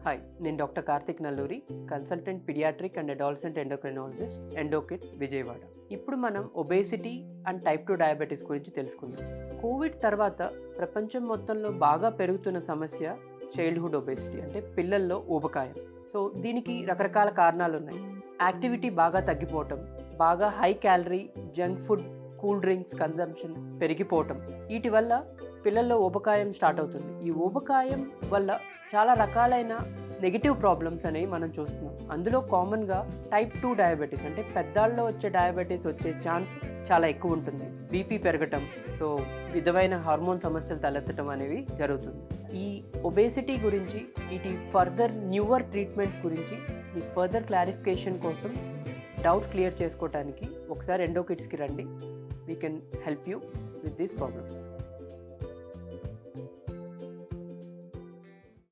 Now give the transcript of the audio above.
Hi, నేను doctor Karthik Nalluri, consultant paediatric and adolescent endocrinologist, Endokit Vijayawada. ఇప్పుడు మనం ఒబేసిటీ అండ్ టైప్ 2 డయాబెటీస్ గురించి తెలుసుకుందాం. కోవిడ్ తర్వాత ప్రపంచం మొత్తంలో బాగా పెరుగుతున్న సమస్య చైల్డ్హుడ్ ఒబేసిటీ, అంటే పిల్లల్లో ఊబకాయం. సో దీనికి రకరకాల కారణాలు ఉన్నాయి. యాక్టివిటీ బాగా తగ్గిపోవటం, బాగా high calorie junk food, cool drinks consumption పెరిగిపోవటం, వీటి వల్ల పిల్లల్లో ఊబకాయం స్టార్ట్ అవుతుంది. ఈ ఊబకాయం వల్ల చాలా రకాలైన నెగిటివ్ ప్రాబ్లమ్స్ అనేవి మనం చూస్తున్నాం. అందులో కామన్గా టైప్ 2 డయాబెటీస్, అంటే పెద్దాళ్ళలో వచ్చే డయాబెటీస్ వచ్చే ఛాన్స్ చాలా ఎక్కువ ఉంటుంది. బీపీ పెరగటం, సో విధమైన హార్మోన్ సమస్యలు తలెత్తడం అనేవి జరుగుతుంది. ఈ ఒబేసిటీ గురించి, వీటి ఫర్దర్ న్యూవర్ ట్రీట్మెంట్స్ గురించి మీ ఫర్దర్ క్లారిఫికేషన్ కోసం డౌట్స్ క్లియర్ చేసుకోవడానికి ఒకసారి ఎండోకిట్స్కి రండి. We can help you with these problems.